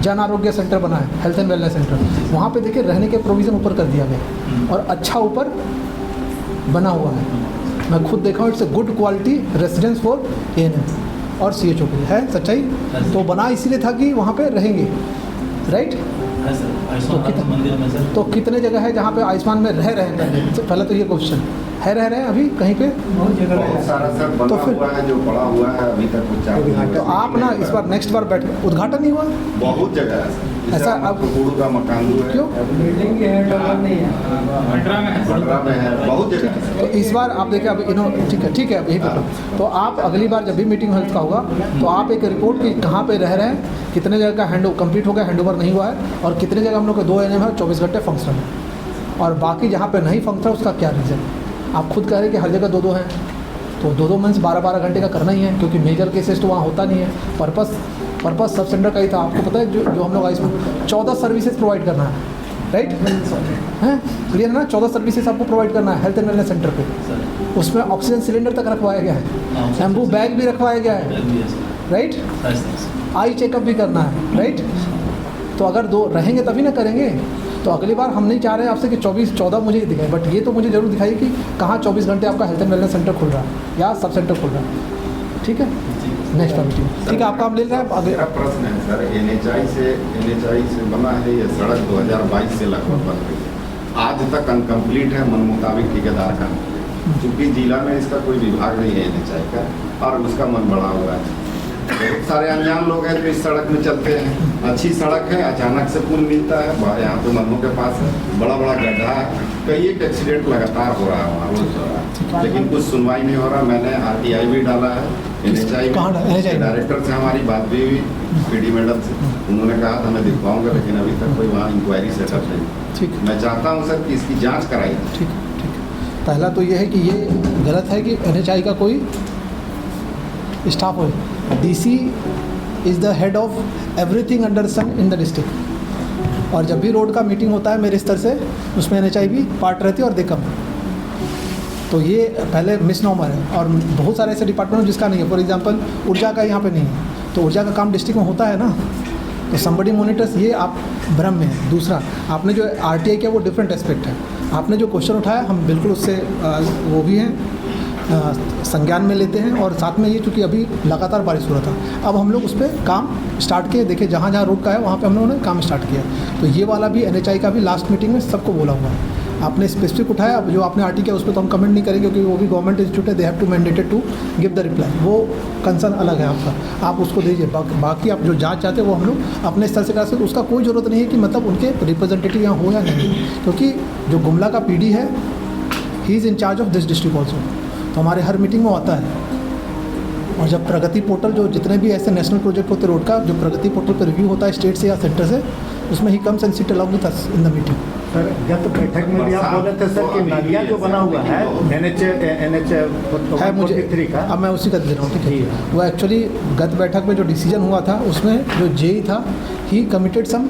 Jan Arogya centre बना है, health and wellness centre, वहाँ पे देखिए रहने के प्रोविज़न ऊपर कर दिया गया और अच्छा ऊपर बना हुआ है। मैं खुद देखा हूँ, it's a good quality residence for ANM और CHO के लिए है सच्चाई। तो बना इसीलिए था कि वहाँ पे रहेंगे, राइट। तो कितने जगह है जहाँ पे आयुष्मान में रह रहे हैं? तो पहले तो ये क्वेश्चन है, रह रहे हैं अभी कहीं पे? बहुत सारा सर बना तो फिर हुआ है, जो पड़ा हुआ है अभी तक कुछ चालू नहीं तो हुआ। आप ना इस बार नेक्स्ट बार बैठ उद्घाटन नहीं हुआ? बहुत जगह है सर, जैसे ऐसा अपना अब कुकुड़ू का मकान है, क्यों? बिल्डिंग के है नहीं है, पटरा में है, बहुत जगह है। तो इस बार आप देखिए, अब ठीक है अब यही बताओ। तो आप अगली बार जब भी मीटिंग हेल्थ का होगा तो आप एक रिपोर्ट कि कहाँ पे रह रहे हैं, कितने जगह का हैंड कंप्लीट हो गया, हैंड ओवर नहीं हुआ है, और कितने जगह हम लोग के 2 ANM है 24 घंटे फंक्शनल है, और बाकी जहाँ पे नहीं फंक्शन उसका क्या रीज़न। आप खुद कह रहे हैं कि हर जगह 2-2 हैं, तो 2-2 मंथ्स 12-12 घंटे का करना ही है, क्योंकि मेजर केसेस तो वहाँ होता नहीं है। पर्पस सब सेंटर का ही था। आपको पता है जो हम लोग आयुष्मान 14 सर्विसेज प्रोवाइड करना है, राइट हैं, क्लियर है ना? 14 सर्विसेज आपको प्रोवाइड करना है हेल्थ एंड वेलनेस सेंटर पे। उसमें ऑक्सीजन सिलेंडर तक रखवाया गया है, शैम्पू बैग भी रखवाया गया है, राइट। आई चेकअप भी करना है, राइट। तो अगर 2 रहेंगे तभी ना करेंगे। तो अगली बार हम नहीं चाह रहे हैं आपसे कि 24-14 मुझे दिखाए, बट ये तो मुझे जरूर दिखाइए कि कहाँ 24 घंटे आपका हेल्थ एंड वेलनेस सेंटर खुल रहा है या सब सेंटर खुल रहा है, ठीक है। नेक्स्ट मीटिंग ठीक है, आपका हम ले रहे हैं आगे। मेरा प्रश्न है सर, NHI से बना है ये सड़क 2022 से लगभग बन रही है, आज तक अनकम्प्लीट है मन मुताबिक ठेकेदार का, क्योंकि जिला में इसका कोई विभाग नहीं है NHI का, और उसका मन बढ़ा हुआ है। बहुत सारे अनजान लोग हैं जो इस सड़क में चलते हैं, अच्छी सड़क है, अचानक से पुल मिलता है, यहाँ पे मनों के पास है, बड़ा बड़ा गड्ढा है, कई एक एक्सीडेंट लगातार हो रहा है वहाँ, रोज हो रहा है, लेकिन कुछ सुनवाई नहीं हो रहा। मैंने RTI भी डाला है, NHI डायरेक्टर से हमारी बात भी हुई, PD मैडम से, उन्होंने कहा था मैं दिखवाऊंगा, लेकिन अभी तक कोई वहाँ इंक्वायरी सेटअप नहीं। ठीक, मैं चाहता हूँ सर कि इसकी जाँच कराई। ठीक। पहला तो ये है कि ये गलत है कि NHI का कोई स्टाफ हो। DC is the head of everything under sun in the district, और जब भी रोड का मीटिंग होता है मेरे स्तर से, उसमें NHI भी पार्ट रहती है और देखम। तो ये पहले मिसनॉमर है, और बहुत सारे ऐसे डिपार्टमेंट हैं जिसका नहीं है। फॉर एग्जांपल ऊर्जा का यहाँ पे नहीं है, तो ऊर्जा का काम डिस्ट्रिक्ट में होता है ना, तो समबडी मोनिटर्स, ये आप भ्रम में है। दूसरा, आपने जो RTI किया वो डिफरेंट एस्पेक्ट है। आपने जो क्वेश्चन उठाया हम बिल्कुल उससे वो भी हैं संज्ञान में लेते हैं, और साथ में ये चूँकि अभी लगातार बारिश हो रहा था, अब हम लोग उस पर काम स्टार्ट किए। देखिए जहाँ जहाँ रोड का है वहाँ पे हम लोगों ने काम स्टार्ट किया। तो ये वाला भी NHI का भी लास्ट मीटिंग में सबको बोला हुआ है। आपने स्पेसिफिक उठाया, अब जो आपने RT किया उस पर तो हम कमेंट नहीं करेंगे, क्योंकि वो भी गवर्नमेंट इंस्टीट्यूट है, they have to mandated to give the reply, वो कंसर्न अलग है आपका, आप उसको दीजिए। बाकी आप जो जाँच चाहते हैं वो हम लोग अपने स्तर से कर सकते, उसका कोई ज़रूरत नहीं है कि मतलब उनके रिप्रेजेंटेटिव यहाँ हो या नहीं, क्योंकि जो गुमला का PD है, he is in charge of this district also, तो हमारे हर मीटिंग में आता है। और जब प्रगति पोर्टल, जो जितने भी ऐसे नेशनल प्रोजेक्ट होते हैं रोड का, जो प्रगति पोर्टल पर रिव्यू होता है स्टेट से या सेंटर से, उसमें he comes and sit along with us in the meeting. Sir गत बैठक में भी आप बोल रहे थे सर कि नालिया जो बना हुआ है NH है मुझे 3 का, अब मैं उसी का दे रहा हूँ, ठीक है। वो एक्चुअली गत बैठक में जो डिसीजन हुआ था उसमें जो JE था, ही कमिटेड सम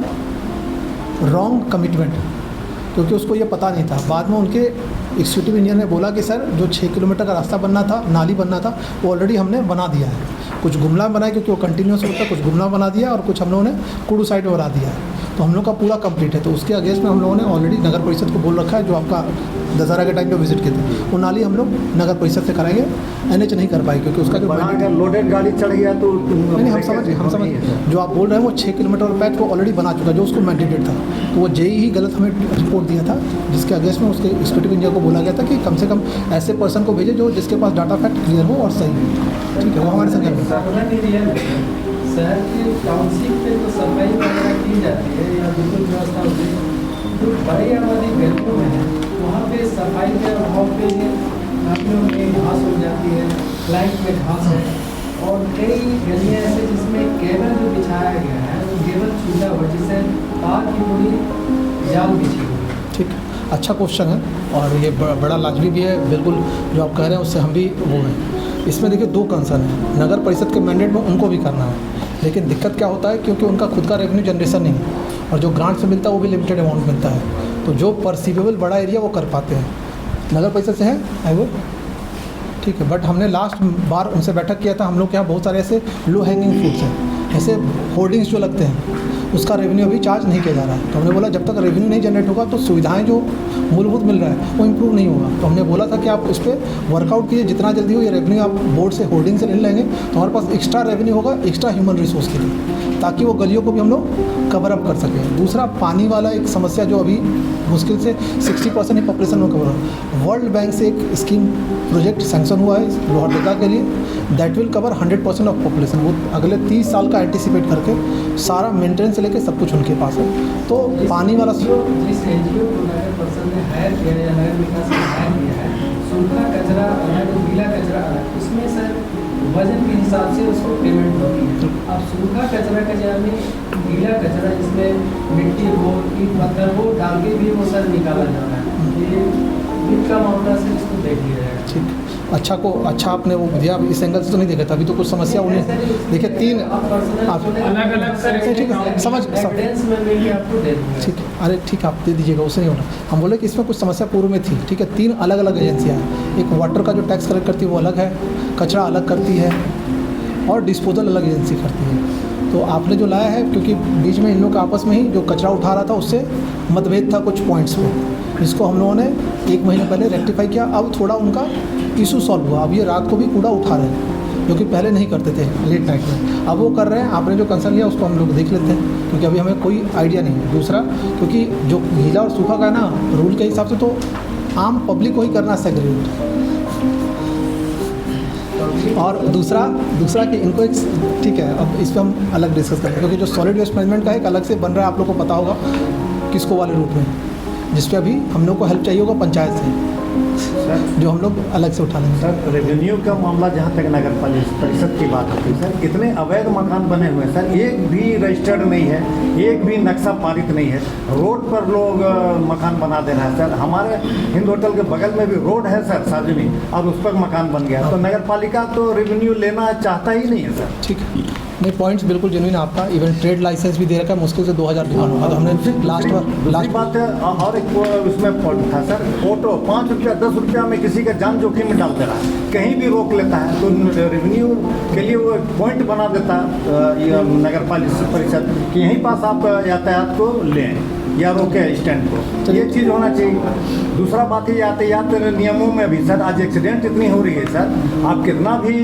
रॉन्ग कमिटमेंट, क्योंकि उसको ये पता नहीं था। बाद में उनके एग्जीक्यूटिव इंजीनियर ने बोला कि सर जो 6 किलोमीटर का रास्ता बनना था, नाली बनना था, वो ऑलरेडी हमने बना दिया है। कुछ गुमला में बनाया क्योंकि वो कंटिन्यूस होता है, कुछ गुमला बना दिया और कुछ हम लोगों ने कुडू साइड में बना दिया है। तो हम लोग का पूरा कंप्लीट है। तो उसके अगेंस्ट में हम लोगों ने ऑलरेडी नगर परिषद को बोल रखा है, जो आपका दशहरा के टाइम पे विजिट किए थे, वो नाली हम लोग नगर परिषद से कराएंगे, NH नहीं कर पाए क्योंकि उसका जो अगर लोडेड गाड़ी चढ़ गया तो नहीं, हम समझ जो आप बोल रहे हैं वो 6 किलोमीटर पैच वो ऑलरेडी बना चुका है, जो उसको मैंडेटेड था। तो वो JE ही गलत हमें रिपोर्ट दिया था, जिसके अगेंस्ट में उसके एग्जीक्यूटिव इंजीनियर को बोला गया था कि कम से कम ऐसे पर्सन को भेजे जो जिसके पास डाटा फैक्ट क्लियर हो और सही हो, ठीक है। वो हमारे संज्ञान में शहर की टाउनशिप पे तो सफाई वगैरह की जाती है या बिल्कुल व्यवस्था होती है, जो बड़ी आबादी गलियों में है वहाँ पे सफाई के अभाव पे गलियों में घास हो जाती है, फ्लैट में घास है, और कई गलियाँ ऐसे जिसमें केबल जो बिछाया गया है वो केबल छूटा हुआ, जिससे तार की पूरी जाल बिछी हुई है। ठीक, अच्छा क्वेश्चन है और ये बड़ा लाजमी भी है, बिल्कुल जो आप कह रहे हैं उससे हम भी वो हैं। इसमें देखिए 2 कंसर्न है, नगर परिषद के मैंडेट में उनको भी करना है, लेकिन दिक्कत क्या होता है क्योंकि उनका खुद का रेवेन्यू जनरेशन नहीं है और जो ग्रांट से मिलता है वो भी लिमिटेड अमाउंट मिलता है, तो जो परसीवेबल बड़ा एरिया वो कर पाते हैं। नगर परिषद से है आई वो ठीक है, बट हमने लास्ट बार उनसे बैठक किया था, हम लोग के यहाँ बहुत सारे ऐसे लो हैंगिंग फ्रूट्स हैं, ऐसे होर्डिंग्स जो लगते हैं उसका रेवेन्यू अभी चार्ज नहीं किया जा रहा है। तो हमने बोला जब तक रेवेन्यू नहीं जनरेट होगा तो सुविधाएं जो मूलभूत मिल रहा है वो इम्प्रूव नहीं होगा। तो हमने बोला था कि आप उस पर वर्कआउट कीजिए, जितना जल्दी हो ये रेवेन्यू आप बोर्ड से होल्डिंग से ले लेंगे तो हमारे पास एक्स्ट्रा रेवेन्यू होगा एक्स्ट्रा ह्यूमन रिसोर्स के लिए, ताकि वो गलियों को भी हम लोग कवर अप कर सकें। दूसरा, पानी वाला एक समस्या जो अभी मुश्किल से 60% ही पॉपुलेशन में कवर हो। वर्ल्ड बैंक से एक स्कीम प्रोजेक्ट सैंक्शन हुआ है लोहरदगा के लिए, that will cover 100% of population. वो अगले 30 साल का एंटिसिपेट करके सारा मेंटेनेंस से लेकर सब कुछ उनके पास है। तो पानी वाला जिस एनजीओ को नगर परिषद ने हायर किया या नगर विकास ने हायर किया है, सूखा कचरा अलग, गीला कचरा अलग, उसमें सर वजन के हिसाब से उसको पेमेंट होती है। अब सूखा कचरा का यानी गीला कचरा जिसमें मिट्टी हो, ईंट पत्थर हो डाल के भी वो सर निकाला जा रहा है। ये इनका मामला से इसको देख लिया जाएगा। ठीक, अच्छा आपने वो दिया, इस एंगल से तो नहीं देखा था। अभी तो कुछ समस्या उन्हें देखिए 3 अलग-अलग सर ठीक है, समझ एविडेंस में मिल के आपको दे दूँगा। ठीक है, अरे ठीक है, आप दे दीजिएगा, उससे नहीं होना। हम बोले कि इसमें कुछ समस्या पूर्व में थी। ठीक है, 3 अलग अलग एजेंसियाँ हैं। एक वाटर का जो टैक्स कलेक्ट करती है वो अलग है, कचरा अलग करती है, और डिस्पोजल अलग एजेंसी करती है। तो आपने जो लाया है, क्योंकि बीच में इन लोग आपस में ही जो कचरा उठा रहा था उससे मतभेद था कुछ पॉइंट्स पे, इसको हम लोगों ने 1 महीने पहले रेक्टिफाई किया। अब थोड़ा उनका इशू सॉल्व हुआ। अब ये रात को भी कूड़ा उठा रहे हैं, जो कि पहले नहीं करते थे लेट नाइट में, अब वो कर रहे हैं। आपने जो कंसर्न लिया उसको हम लोग देख लेते हैं, क्योंकि अभी हमें कोई आइडिया नहीं है। दूसरा, क्योंकि जो गीला और सूखा का है ना, रूल के हिसाब से तो आम पब्लिक को ही करना सेग्रीगेट। और दूसरा कि इनको एक, ठीक है, अब इस पर हम अलग डिस्कस करेंगे, क्योंकि जो सॉलिड वेस्ट मैनेजमेंट का एक अलग से बन रहा है, आप लोग को पता होगा किसको वाले रूट में, जिस पे अभी हम लोग को हेल्प चाहिए होगा पंचायत से, जो हम लोग अलग से उठा लेंगे। सर, रेवेन्यू का मामला जहाँ तक नगर परिषद की बात होती है सर, इतने अवैध मकान बने हुए हैं सर, एक भी रजिस्टर्ड नहीं है, एक भी नक्शा पारित नहीं है, रोड पर लोग मकान बना दे रहे हैं सर। हमारे हिंद होटल के बगल में भी रोड है सर सार्वजनिक, और उस पर मकान बन गया। तो नगर पालिका तो रेवेन्यू लेना चाहता ही नहीं है सर। ठीक है, नहीं, पॉइंट्स बिल्कुल जेन्युइन आपका। इवन ट्रेड लाइसेंस भी दे रखा है, मुश्किल से 2000 दिखाना होगा। तो हमने लास्ट बात है, और एक उसमें था सर, ऑटो 5 रुपया 10 रुपया में किसी का जान जोखिम में डाल दे रहा है, कहीं भी रोक लेता है। तो रेवेन्यू के लिए वो पॉइंट बना देता है ये नगर परिषद कि यहीं पास आप यातायात को लें या रोके स्टैंड को, ये चीज़ होना चाहिए। दूसरा बात है यातायात नियमों में भी सर, आज एक्सीडेंट इतनी हो रही है सर, आप कितना भी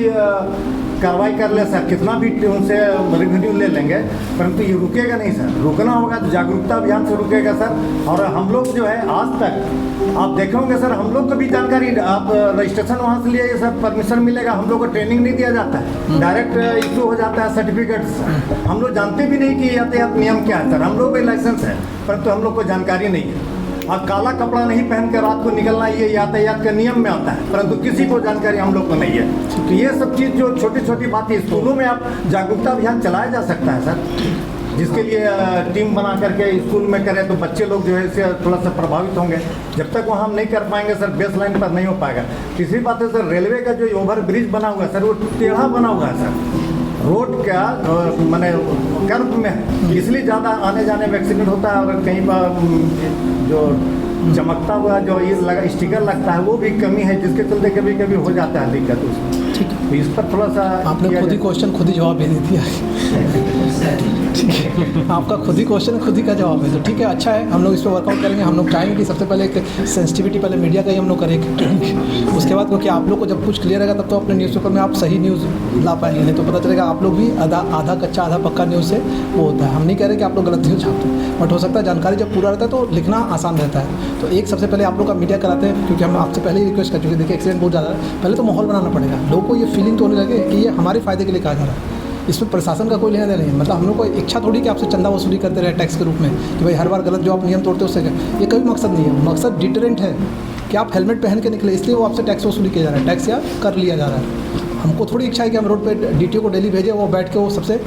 कार्रवाई कर ले सर, कितना भी उनसे रेवेन्यू ले लेंगे, परंतु ये रुकेगा नहीं सर। रुकना होगा तो जागरूकता अभियान से रुकेगा सर। और हम लोग जो है आज तक आप देखे होंगे सर, हम लोग को भी जानकारी, आप रजिस्ट्रेशन वहाँ से लिए सर, परमिशन मिलेगा, हम लोग को ट्रेनिंग नहीं दिया जाता है, डायरेक्ट इशू हो जाता है सर्टिफिकेट। हम लोग जानते भी नहीं कि यातायात नियम क्या है सर, हम लोग भी लाइसेंस है परंतु हम लोग को जानकारी नहीं है। अब काला कपड़ा नहीं पहन कर रात को निकलना ये यातायात के नियम में आता है, परंतु किसी को जानकारी हम लोग को नहीं है। तो ये सब चीज़ जो छोटी छोटी बातें स्कूलों में आप जागरूकता अभियान चलाया जा सकता है सर, जिसके लिए टीम बना करके स्कूल में करें तो बच्चे लोग जो है इससे थोड़ा सा प्रभावित होंगे। जब तक वहाँ हम नहीं कर पाएंगे सर, बेस लाइन पर नहीं हो पाएगा। तीसरी बात है सर, रेलवे का जो ओवर ब्रिज बना हुआ है सर, वो टेढ़ा बना हुआ है सर, रोड का मैंने कर्व में है, इसलिए ज़्यादा आने जाने में एक्सीडेंट होता है। और कहीं पर जो चमकता हुआ जो ये लगा स्टिकर लगता है वो भी कमी है, जिसके चलते कभी कभी हो जाता है दिक्कत उसमें। ठीक है, इस पर थोड़ा सा आपने खुद ही क्वेश्चन खुद ही जवाब दे दिया ठीक है, आपका खुद ही क्वेश्चन खुद ही का जवाब है। तो ठीक है, अच्छा है, हम लोग इस पर वर्कआउट करेंगे। हम लोग चाहेंगे कि सबसे पहले एक सेंसिटिविटी पहले मीडिया का ही हम लोग करें ट्रेनिंग, उसके बाद क्योंकि आप लोग को जब कुछ क्लियर रहेगा तब तो अपने न्यूज़पेपर में आप सही न्यूज़ ला पाएंगे, नहीं तो पता चलेगा आप लोग भी आधा कच्चा आधा पक्का न्यूज़ से वो होता है। हम नहीं कह रहे कि आप लोग गलत न्यूज़ छापते हैं, बट हो सकता है जानकारी जब पूरा रहता है तो लिखना आसान रहता है। तो एक सबसे पहले आप लोग का मीडिया कराते हैं, क्योंकि हम आपसे पहले ही रिक्वेस्ट कर चुके हैं, देखिए एक्सीडेंट बहुत ज़्यादा है, पहले तो माहौल बनाना पड़ेगा, लोगों को ये फीलिंग तो होने लगे कि ये हमारे फ़ायदे के लिए कहा जा रहा है। इसमें प्रशासन का कोई लेना देना नहीं है, मतलब हम लोग को इच्छा थोड़ी कि आपसे चंदा वसूली करते रहे टैक्स के रूप में कि भाई हर बार गलत जो आप नियम तोड़ते हो उससे, ये कोई मकसद नहीं है। मकसद डिटरेंट है कि आप हेलमेट पहन के निकले, इसलिए वो आपसे टैक्स वसूली किया जा रहा है, टैक्स या कर लिया जा रहा है। हमको थोड़ी इच्छा है कि हम रोड पे DTO को डेली भेजें, वो बैठ के वो सबसे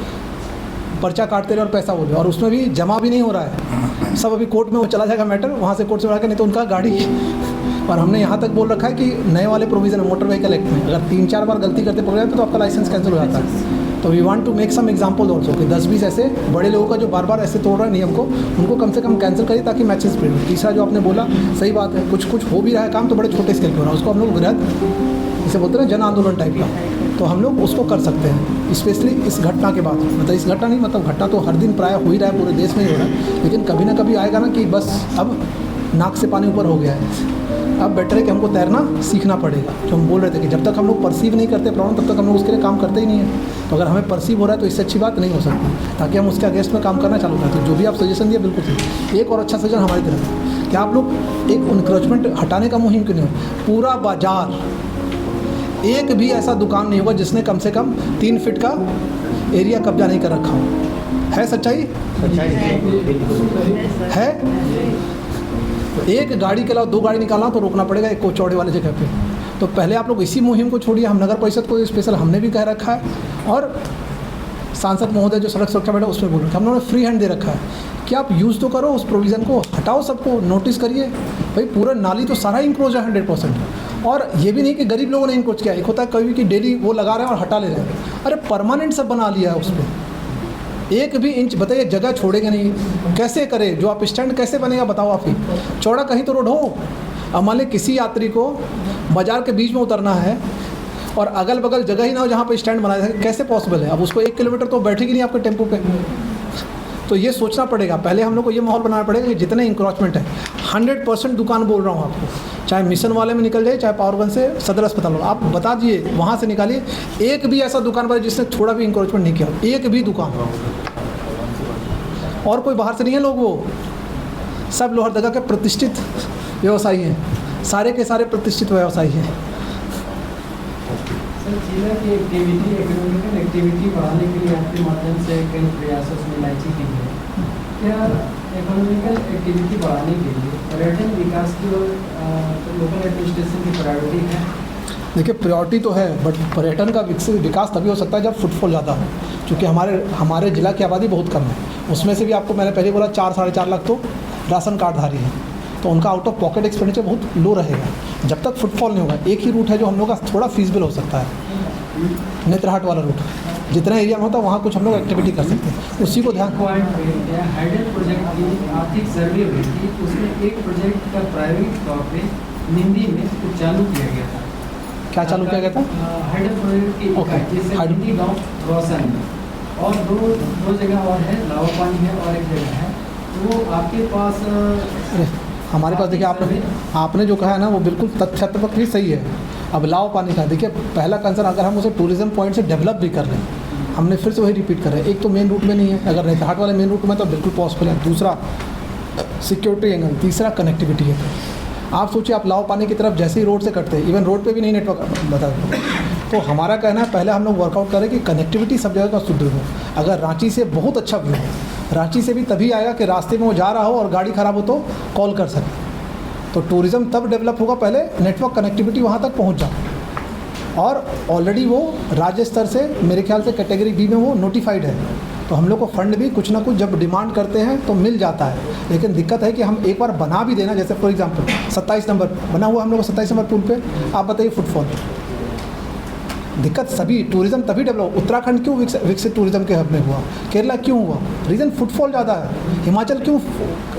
पर्चा काटते रहे और पैसा बोले, और उसमें भी जमा भी नहीं हो रहा है, सब अभी कोर्ट में वो चला जाएगा मैटर, वहाँ से कोर्ट से उड़ा के, नहीं तो उनका गाड़ी। और हमने यहाँ तक बोल रखा है कि नए वाले प्रोविज़न है मोटर व्हीकल एक्ट में, अगर 3-4 बार गलती करते पकड़े जाते तो आपका लाइसेंस कैंसिल हो जाता है। तो we want to make some example also कि 10-20 ऐसे बड़े लोगों का जो बार बार ऐसे तोड़ रहा है नियम को, उनको कम से कम कैंसिल करिए ताकि मैचेस स्प्रेड हो। तीसरा जो आपने बोला सही बात है, कुछ हो भी रहा है काम तो बड़े छोटे स्केल पे हो रहा है, उसको हम लोग वृहद इसे बोलते हैं जन आंदोलन टाइप का, तो हम लोग उसको कर सकते हैं, स्पेशली इस घटना के बाद। मतलब इस घटना नहीं, मतलब घटना तो हर दिन प्राय हो ही रहा है, पूरे देश में ही हो रहा है, लेकिन कभी ना कभी आएगा ना कि बस अब नाक से पानी ऊपर हो गया है, अब बेटर है कि हमको तैरना सीखना पड़ेगा। जो हम बोल रहे थे कि जब तक हम लोग परसीव नहीं करते प्रॉब्लम, तब तक हम लोग उसके लिए काम करते ही नहीं है। तो अगर हमें परसीव हो रहा है तो इससे अच्छी बात नहीं हो सकती, ताकि हम उसके अगेंस्ट में काम करना चालू करें। तो जो भी आप सजेशन दिए बिल्कुल सही। एक और अच्छा सजेशन हमारी तरफ कि आप लोग एक इंक्रोचमेंट हटाने का मुहिम क्यों नहीं हो, पूरा बाजार, एक भी ऐसा दुकान नहीं होगा जिसने कम से कम 3 फीट का एरिया कब्जा नहीं कर रखा हो। है सच्चाई? है। एक गाड़ी के अलावा 2 गाड़ी निकालना तो रोकना पड़ेगा एक को चौड़े वाले जगह पे। तो पहले आप लोग इसी मुहिम को छोड़िए। हम नगर परिषद को स्पेशल हमने भी कह रखा है, और सांसद महोदय जो सड़क सुरक्षा बैठे उसमें बोल रहे हैं, हम लोगों ने फ्री हैंड दे रखा है कि आप यूज़ तो करो उस प्रोविज़न को, हटाओ, सबको नोटिस करिए। भाई पूरा नाली तो सारा इंक्रोच है 100%। और ये भी नहीं कि गरीब लोगों ने इंक्रोच किया, एक होता है कभी कि डेली वो लगा रहे हैं और हटा ले रहे हैं। अरे परमानेंट सब बना लिया है उस पर, एक भी इंच बताइए जगह छोड़ेगा नहीं। कैसे करे, जो आप स्टैंड कैसे बनेगा बताओ आप ही। चौड़ा कहीं तो रोड हो। अब मान लें किसी यात्री को बाजार के बीच में उतरना है और अगल बगल जगह ही ना हो जहाँ पे स्टैंड बनाया है, कैसे पॉसिबल है? अब उसको 1 किलोमीटर तो बैठेगी नहीं आपके टेम्पो पे। तो ये सोचना पड़ेगा, पहले हम लोग को ये माहौल बनाना पड़ेगा कि जितने इंक्रोचमेंट है 100% दुकान बोल रहा हूँ आपको, चाहे मिशन वाले में निकल जाए, चाहे पावरगंज से सदर अस्पताल वाला, आप बता दिए वहाँ से निकालिए, एक भी ऐसा दुकान पर जिसने थोड़ा भी इंक्रोचमेंट नहीं किया, एक भी दुकान। और कोई बाहर से नहीं है लोग, वो सब लोहरदगा के प्रतिष्ठित व्यवसायी हैं, सारे के सारे प्रतिष्ठित व्यवसायी हैं। सर, जिला की एक्टिविटी, इकोनॉमिकल एक्टिविटी बढ़ाने के लिए आपके माध्यम से कई प्रयासों में इलायची की है। क्या इकोनॉमिकल एक्टिविटी बढ़ाने के लिए पर्यटन विकास की ओर लोकल एडमिनिस्ट्रेशन की प्रायोरिटी है? देखिए प्रायोरिटी तो है, बट पर्यटन का विकास तभी हो सकता है जब फुटफॉल ज़्यादा हो, क्योंकि हमारे ज़िला की आबादी बहुत कम है। उसमें से भी आपको मैंने पहले बोला 4-4.5 लाख तो राशन कार्डधारी हैं, तो उनका आउट ऑफ पॉकेट एक्सपेंडिचर बहुत लो रहेगा जब तक फुटफॉल नहीं होगा। एक ही रूट है जो हम लोग का थोड़ा फीसिबल हो सकता है, नेत्रहाट वाला रूट। जितना एरिया में होता है वहाँ कुछ हम लोग एक्टिविटी कर सकते हैं, उसी को ध्यान। हाइडल प्रोजेक्ट की आर्थिक सर्वे हुई थी, उसमें एक प्रोजेक्ट का प्रायोगिक तौर पे निंदी में कुछ चालू किया गया था। क्या चालू किया गया था? हाइडल प्रोजेक्ट की इकाई, जैसे निंदी गाँव रोशन में, और दो जगह और है, लावा पानी है और एक जगह है। तो वो आपके पास हमारे पास देखिए आपने जो कहा है ना वो बिल्कुल तथ्यात्मक भी सही है। अब लाव पानी का देखिए पहला कंसर्न, अगर हम उसे टूरिज्म पॉइंट से डेवलप भी कर रहे हैं, हमने फिर से वही रिपीट कर रहे हैं। एक तो मेन रूट में नहीं है, अगर नेत्रहाट वाले मेन रूट में तो बिल्कुल पॉसिबल है। दूसरा सिक्योरिटी एंगल, तीसरा कनेक्टिविटी है। आप सोचिए आप लाव पानी की तरफ जैसे ही रोड से कटते हैं, इवन रोड पे भी नहीं नेटवर्क बता। तो हमारा कहना है पहले हम लोग वर्कआउट करें कि कनेक्टिविटी सब जगह का सुदृढ़ हो। अगर रांची से बहुत अच्छा व्यू है, रांची से भी तभी आएगा कि रास्ते में वो जा रहा हो और गाड़ी ख़राब हो तो कॉल कर सके। तो टूरिज़्म तब डेवलप होगा पहले नेटवर्क कनेक्टिविटी वहाँ तक पहुँच जाए। और ऑलरेडी वो राज्य स्तर से मेरे ख्याल से कैटेगरी बी में वो नोटिफाइड है, तो हम लोग को फंड भी कुछ ना कुछ जब डिमांड करते हैं तो मिल जाता है। लेकिन दिक्कत है कि हम एक बार बना भी देना, जैसे फॉर एग्जांपल 27 नंबर बना हुआ हम लोग 27 नंबर पुल पे, आप बताइए फुटफॉल। दिक्कत सभी टूरिज़्म तभी डेवलप। उत्तराखंड क्यों विकसित टूरिज़्म के हब में हुआ, केरला क्यों हुआ? रीज़न फुटफॉल ज़्यादा है। हिमाचल क्यों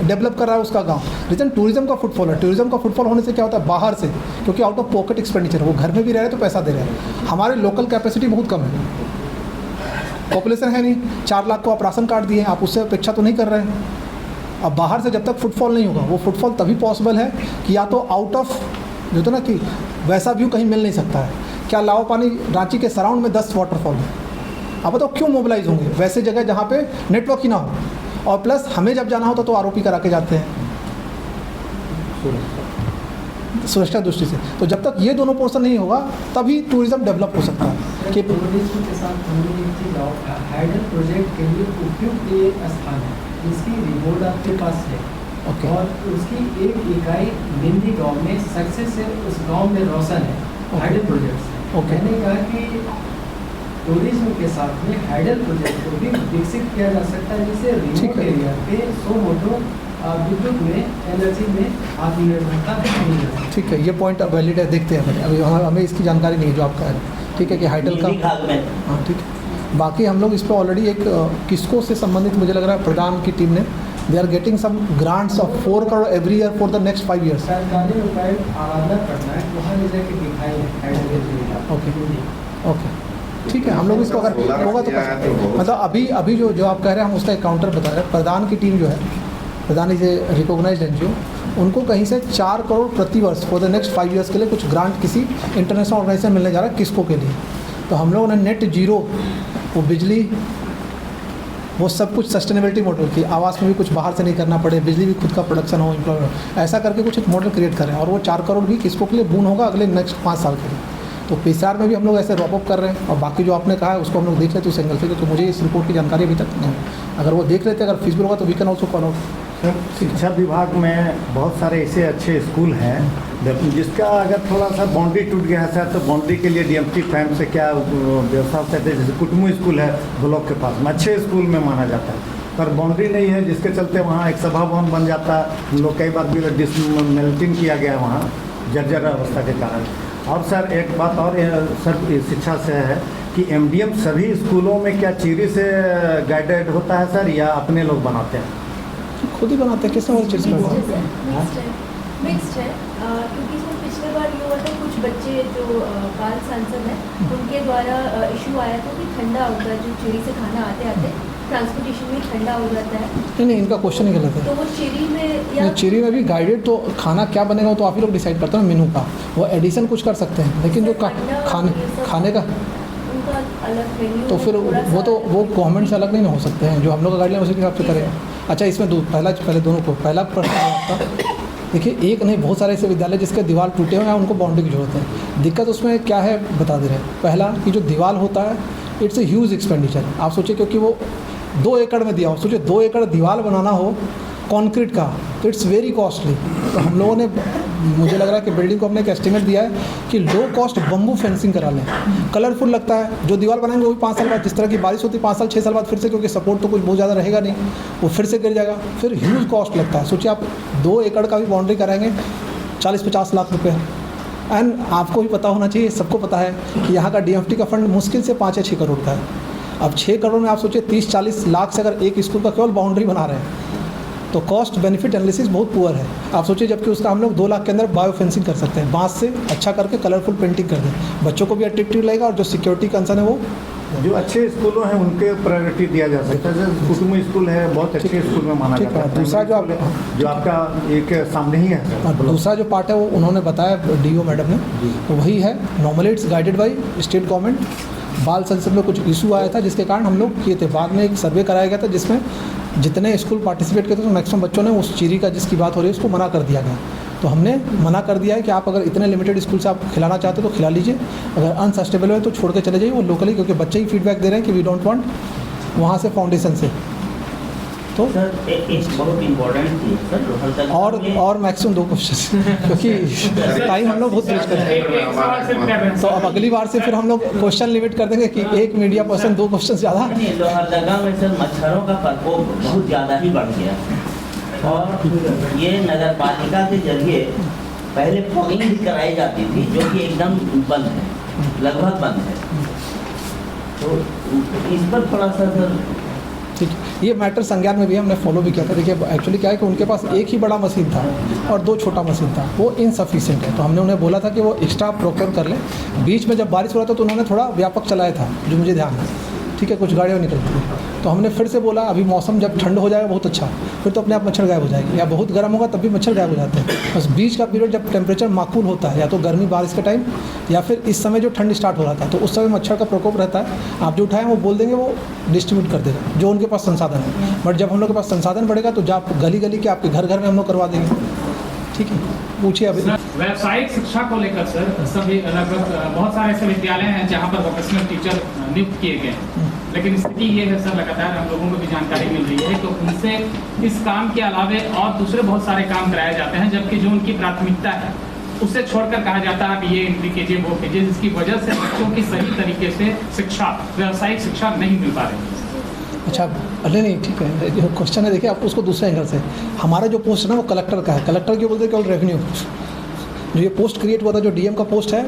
डेवलप कर रहा है उसका गांव? रीज़न टूरिज़्म का फुटफॉल है। टूरिज़्म का फुटफॉल होने से क्या होता है, बाहर से, क्योंकि आउट ऑफ पॉकेट एक्सपेंडिचर, वो घर में भी रह रहे तो पैसा दे रहे हैं। हमारे लोकल कैपेसिटी बहुत कम है, पॉपुलेशन है नहीं। 4 लाख को आप राशन कार्ड दिए, आप उससे अपेक्षा तो नहीं कर रहे हैं। अब बाहर से जब तक फुटफॉल नहीं होगा, वो फुटफॉल तभी पॉसिबल है कि या तो आउट ऑफ जो तो ना कि वैसा व्यू कहीं मिल नहीं सकता है। क्या लावा पानी रांची के सराउंड में 10 वाटरफॉल है, अब बताओ क्यों मोबिलाइज होंगे वैसे जगह जहाँ पे नेटवर्क ही ना हो? और प्लस हमें जब जाना होता तो आरोपी करा के जाते हैं सुरक्षा दृष्टि से। तो जब तक ये दोनों पोर्शन नहीं होगा तभी टूरिज्म डेवलप हो सकता है। कि टूरिज्म के साथ हमने एक चीज़ हाइडल प्रोजेक्ट के लिए उपयुक्त ये स्थान है, इसकी रिपोर्ट आपके पास है। ओके। और उसकी एक इकाई निंदी गांव में सक्सेस है, उस गांव में रोशन है हाइडल प्रोजेक्ट से। ओके। मैंने कहा कि टूरिज्म के साथ में हाइडल प्रोजेक्ट को भी विकसित किया जा सकता है, जिससे रिमोट एरिया पे 100 मोटो विद्युत में एनर्जी में आत्मनिर्भरता मिल जाए। ठीक है, ये पॉइंट वैलिड है, देखते हैं। अभी हमें इसकी जानकारी नहीं है जो आप कह रहे हैं। ठीक है कि हाइडल का, हाँ ठीक है। बाकी हम लोग इस पर ऑलरेडी एक किसको से संबंधित मुझे लग रहा है प्रधान की टीम ने they are getting some grants of 4 crore every year for the next 5 years। सरकारी उपाय आराधना करना है, वहाँ ले जाके दिखाई है हाइडल। Okay okay. ठीक है, हम लोग इसको अगर सोलर होगा तो किया है तो बहुत- मतलब अभी जो आप कह रहे हैं हम उसका एक काउंटर बता रहे हैं। प्रधान की टीम जो है, प्रधान इज ए रिकॉग्नाइज्ड एनजीओ, उनको कहीं से 4 करोड़ प्रति वर्ष फॉर द नेक्स्ट 5 ईयर्स के लिए कुछ ग्रांट किसी इंटरनेशनल ऑर्गेनाइजेशन मिलने जा रहा है, किसको के लिए। तो हम लोगों ने नेट जीरो, वो बिजली, वो सब कुछ सस्टेनेबिलिटी मॉडल की, आवास में भी कुछ बाहर से नहीं करना पड़े, बिजली भी खुद का प्रोडक्शन हो, एम्प्लॉयमेंट, ऐसा करके कुछ एक मॉडल क्रिएट करें। और वो 4 करोड़ भी किसको के लिए बून होगा अगले नेक्स्ट 5 साल के लिए। तो पीसीआर में भी हम लोग ऐसे रॉप अप कर रहे हैं। और बाकी जो आपने कहा है उसको हम लोग देख लेते उस एंगल से, क्योंकि मुझे इस रिपोर्ट की जानकारी अभी तक नहीं है। अगर वो देख लेते, अगर फिजिबल होगा तो we can also call out. Sir, शिक्षा विभाग में बहुत सारे ऐसे अच्छे स्कूल हैं जिसका अगर थोड़ा सा बाउंड्री टूट गया है सर, तो बाउंड्री के लिए डीएमटी फैम से क्या व्यवस्था करते हैं। जैसे कुटुम्बू स्कूल है ब्लॉक के पास में, अच्छे स्कूल में माना जाता है, पर बाउंड्री नहीं है, जिसके चलते वहाँ एक सभा भवन बन जाता है। लोग कई बार डिसमेल्टिंग किया गया वहाँ जर्जर अवस्था के कारण। और सर एक बात और सर शिक्षा से है कि एमडीएम सभी स्कूलों में क्या चीरी से गाइडेड होता है सर, या अपने लोग बनाते हैं? खुद ही बनाते हैं, किसने और चीज़ करना मिक्स्ड है क्योंकि इसमें पिछले बार ये हुआ था, कुछ बच्चे जो बाल सांसद हैं उनके द्वारा इशू आया था कि ठंडा होता है, जो चिड़ी से खाना आते आते ट्रांसपोर्टेशन में ठंडा हो जाता है। नहीं, इनका क्वेश्चन ही गलत है। तो वो चिड़ी में या चिरी में भी गाइडेड, तो खाना क्या बनेगा वो तो आप ही लोग डिसाइड करते हैं मेनू का। वो एडिशन कुछ कर सकते हैं, लेकिन जो खाने का उनका अलग मेन्यू, तो फिर वो गवर्नमेंट से अलग नहीं ना हो सकते हैं। जो हम लोग गाइडलाइन उसी के हिसाब से करेंगे। अच्छा, इसमें पहले दोनों को पहला प्रश्न आपका, देखिए एक नहीं बहुत सारे ऐसे विद्यालय जिसके दीवार टूटे हुए हैं, उनको बाउंड्री की जरूरत है। दिक्कत उसमें क्या है बता दे रहे हैं। पहला कि जो दीवार होता है इट्स ए ह्यूज एक्सपेंडिचर। आप सोचिए, क्योंकि वो 2 एकड़ में दिया हो, सोचिए 2 एकड़ दीवार बनाना हो कंक्रीट का, तो इट्स वेरी कॉस्टली। तो हम लोगों ने, मुझे लग रहा है कि बिल्डिंग को हमने एक एस्टिमेट दिया है कि लो कॉस्ट बम्बू फेंसिंग करा लें। कलरफुल लगता है, जो दीवार बनाएंगे वो भी 5 साल बाद, जिस तरह की बारिश होती है 5 साल 6 साल बाद फिर से, क्योंकि सपोर्ट तो कुछ बहुत ज़्यादा रहेगा नहीं, वो फिर से गिर जाएगा, फिर ह्यूज कॉस्ट लगता है। सोचिए आप 2 एकड़ का भी बाउंड्री कराएंगे 40-50 लाख रुपये। एंड आपको भी पता होना चाहिए, सबको पता है कि यहाँ का डीएफटी का फंड मुश्किल से 5 या 6 करोड़ का है। अब 6 करोड़ में आप सोचिए 30-40 लाख से अगर एक स्कूल का केवल बाउंड्री बना रहे हैं, तो कॉस्ट बेनिफिट एनालिसिस बहुत पुअर है। आप सोचिए, जबकि उसका हम लोग 2 लाख के अंदर बायो फेंसिंग कर सकते हैं, बांस से अच्छा करके कलरफुल पेंटिंग कर दें, बच्चों को भी अट्रैक्टिव लगेगा, और जो सिक्योरिटी कंसर्न है वो जो अच्छे स्कूलों हैं उनके प्रायोरिटी दिया जा सकता है। जैसे कुटुम्बू स्कूल है, बहुत अच्छे स्कूल में माना जाता है। दूसरा जो आपका एक सामने ही है सर, दूसरा जो पार्ट है वो उन्होंने बताया डीओ मैडम ने, तो वही है normally it's guided by state government. बाल संसद में कुछ इशू आया था जिसके कारण हम लोग किए थे, बाद में एक सर्वे कराया गया था जिसमें जितने स्कूल पार्टिसिपेट किए थे तो मैक्सिमम बच्चों ने उस चीरी का जिसकी बात हो रही है उसको मना कर दिया गया। तो हमने मना कर दिया है कि आप अगर इतने लिमिटेड स्कूल से आप खिलाना चाहते हो तो खिला लीजिए, अगर अनसस्टेबल है तो छोड़ के चले जाइए वो लोकली, क्योंकि बच्चे ही फीडबैक दे रहे हैं कि वी डोंट वांट वहाँ से फाउंडेशन से। तो सर एक बहुत इम्पोर्टेंट चीज़ सर, और मैक्सिमम 2 क्वेश्चन क्योंकि टाइम हम लोग बहुत वेस्ट कर रहे हैं, तो अब अगली बार से फिर हम लोग क्वेश्चन लिमिट कर देंगे कि एक मीडिया पर्सन 2 क्वेश्चन ज़्यादा। नहीं, लोहरदगा में सर मच्छरों का प्रकोप बहुत ज़्यादा ही बढ़ गया, और ये नगर पालिका के जरिए पहले फॉगिंग भी कराई जाती थी, जो कि एकदम बंद है, लगभग बंद है। तो इस पर थोड़ा सा सर, ठीक, ये मैटर संज्ञान में भी हमने फॉलो भी किया था। देखिए एक्चुअली क्या है कि उनके पास एक ही बड़ा मशीन था और 2 छोटा मशीन था, वो इनसफिशिएंट है। तो हमने उन्हें बोला था कि वो एक्स्ट्रा प्रोक्योर कर ले। बीच में जब बारिश हो रहा था तो उन्होंने थोड़ा व्यापक चलाया था, जो मुझे ध्यान है, ठीक है, कुछ गाड़ियाँ निकलती थी। तो हमने फिर से बोला अभी मौसम जब ठंड हो जाएगा बहुत अच्छा, फिर तो अपने आप मच्छर गायब हो जाएगी, या बहुत गर्म होगा तब भी मच्छर गायब हो जाते हैं। बस बीच का पीरियड जब टेम्परेचर माकूल होता है, या तो गर्मी बारिश के टाइम या फिर इस समय जो ठंड स्टार्ट हो रहा था, तो उस समय मच्छर का प्रकोप रहता है। आप जो उठाएं वो बोल देंगे, वो डिस्ट्रीब्यूट कर देगा जो उनके पास संसाधन है। बट जब हम लोग के पास संसाधन बढ़ेगा तो जब गली गली के आपके घर घर में हम लोग करवा देंगे। ठीक है, पूछिए अभी। व्यावसायिक शिक्षा को लेकर सर सभी लगभग बहुत सारे ऐसे विद्यालय हैं जहाँ पर वोकेशनल टीचर नियुक्त किए गए हैं, लेकिन स्थिति ये है सर, लगातार हम लोगों को भी जानकारी मिल रही है तो उनसे इस काम के अलावे और दूसरे बहुत सारे काम कराए जाते हैं, जबकि जो उनकी प्राथमिकता है उससे छोड़कर कहा जाता है अब ये एंट्री कीजिए वो कीजिए, जिसकी वजह से बच्चों की सही तरीके से शिक्षा, व्यावसायिक शिक्षा नहीं मिल पा रही। अच्छा, अरे नहीं, ठीक है, जो क्वेश्चन है देखिए आप उसको दूसरे एंगल से। हमारा जो पोस्ट है ना वो कलेक्टर का है। कलेक्टर क्यों बोलते हैं? केवल रेवेन्यू। जो ये पोस्ट क्रिएट हुआ था, जो डीएम का पोस्ट है,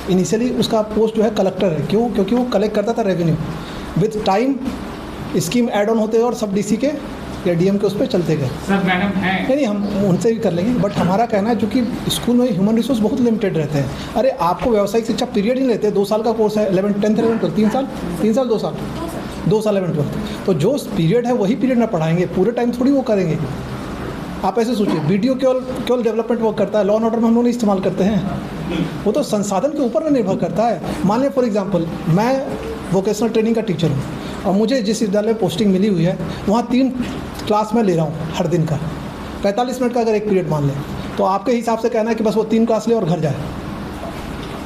इनिशियली उसका पोस्ट जो है कलेक्टर है। क्यों? क्योंकि वो कलेक्ट करता था revenue. With time scheme add on होते हैं और सब डीसी के या डीएम के उस पर चलते गए। सर मैडम हैं नहीं हम उनसे भी कर लेंगे, बट हमारा कहना है चूँकि स्कूल में ह्यूमन रिसोर्स बहुत लिमिटेड रहते हैं। अरे आपको व्यावसायिक शिक्षा पीरियड ही नहीं लेते, 2 साल का कोर्स है, 11th 10th 11th 12th 3 साल 2 साल 2 साल 11th 12th, तो जो पीरियड है वही पीरियड ना पढ़ाएंगे, पूरे टाइम थोड़ी वो करेंगे। आप ऐसे सोचिए, वीडियो केवल डेवलपमेंट वर्क करता है, लॉ एंड ऑर्डर में हम लोग नहीं इस्तेमाल करते हैं, वो तो संसाधन के ऊपर निर्भर करता है। मान लें फॉर एग्जांपल मैं वोकेशनल ट्रेनिंग का टीचर हूँ और मुझे जिस विद्यालय में पोस्टिंग मिली हुई है वहाँ 3 क्लास में ले रहा हूँ हर दिन का, 45 मिनट का अगर एक पीरियड मान लें, तो आपके हिसाब से कहना है कि बस वो 3 क्लास ले और घर जाए?